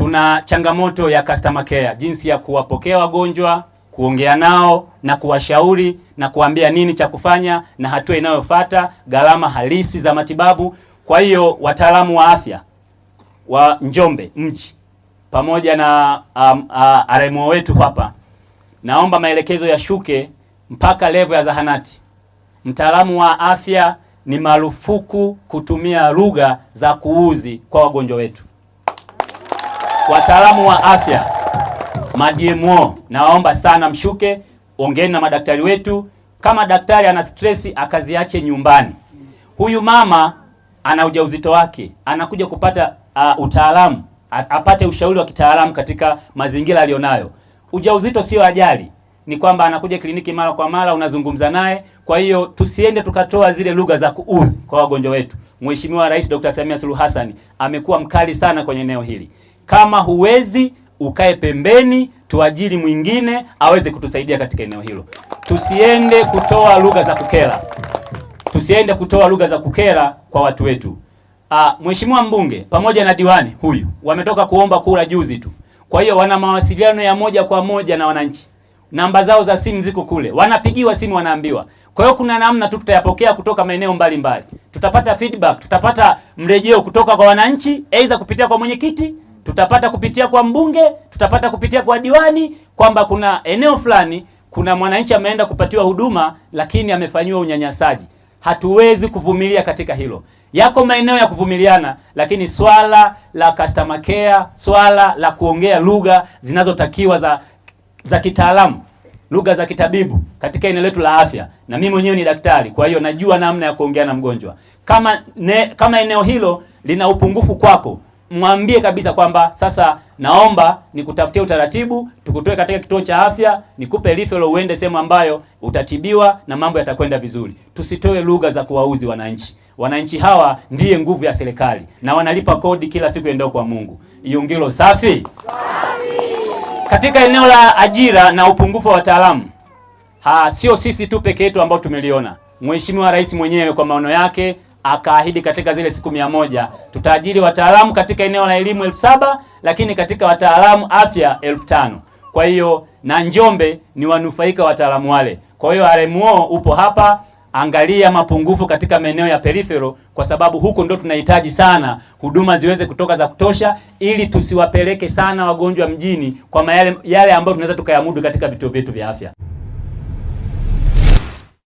tuna changamoto ya customer care, jinsi ya kuwapokea wagonjwa, kuongea nao na kuwashauri na kuambia nini cha kufanya na hatua inayofuata, gharama halisi za matibabu. Kwa hiyo wataalamu wa afya wa Njombe mji pamoja na RMO wetu hapa, naomba maelekezo yashuke mpaka level ya zahanati. Mtaalamu wa afya ni marufuku kutumia lugha za kuuzi kwa wagonjwa wetu. Wataalamu wa afya, DMO, naomba sana mshuke, ongeeni na madaktari wetu. Kama daktari ana stress akaziache nyumbani. Huyu mama ana ujauzito wake, anakuja kupata utaalamu, apate ushauri wa kitaalamu katika mazingira alionayo. Ujauzito sio ajali, ni kwamba anakuja kliniki mara kwa mara, unazungumza naye. Kwa hiyo tusiende tukatoa zile lugha za kuudhi kwa wagonjwa wetu. Mheshimiwa Rais Dr. Samia Suluhu Hassan amekuwa mkali sana kwenye eneo hili. Kama huwezi, ukae pembeni, tuajiri mwingine aweze kutusaidia katika eneo hilo. Tusiende kutoa lugha za kukera. Tusiende kutoa lugha za kukera kwa watu wetu. Mheshimiwa mbunge pamoja na diwani huyu wametoka kuomba kura juzi tu. Kwa hiyo wana mawasiliano ya moja kwa moja na wananchi. Namba zao za simu ziko kule. Wanapigiwa simu wanaambiwa. Kwa hiyo kuna namna tu tutayapokea kutoka maeneo mbalimbali. Tutapata feedback, tutapata mrejeo kutoka kwa wananchi, aidha kupitia kwa mwenyekiti, tutapata kupitia kwa mbunge, tutapata kupitia kwa diwani, kwamba kuna eneo fulani kuna mwananchi ameenda kupatiwa huduma lakini amefanyiwa unyanyasaji. Hatuwezi kuvumilia katika hilo. Yako maeneo ya kuvumiliana, lakini swala la customer care, swala la kuongea lugha zinazotakiwa za kitaalamu, lugha za kitabibu katika eneo letu la afya, na mimi mwenyewe ni daktari, kwa hiyo najua namna ya kuongea na mgonjwa. Kama eneo hilo lina upungufu kwako, mwambie kabisa kwamba sasa naomba nikutafutie utaratibu, tukutoe katika kituo cha afya, nikupe referral uende sehemu ambayo utatibiwa na mambo yatakwenda vizuri. Tusitoe lugha za kuwauzi wananchi. Wananchi hawa ndiye nguvu ya serikali na wanalipa kodi kila siku endao kwa Mungu. Iungilo safi. Katika eneo la ajira na upungufu wa wataalamu, sio sisi tu peke yetu ambao tumeliona. Mheshimiwa Rais mwenyewe kwa maono yake akaahidi katika zile siku 100 tutaajiri wataalamu katika eneo la elimu 7,000, lakini katika wataalamu afya 5,000. Kwa hiyo na Njombe ni wanufaika wataalamu wale. Kwa hiyo RMO upo hapa, angalia mapungufu katika maeneo ya peripheral, kwa sababu huko ndo tunahitaji sana huduma ziweze kutoka za kutosha, ili tusiwapeleke sana wagonjwa mjini kwa yale ambayo tunaweza tukayamudu katika vituo vyetu vya afya.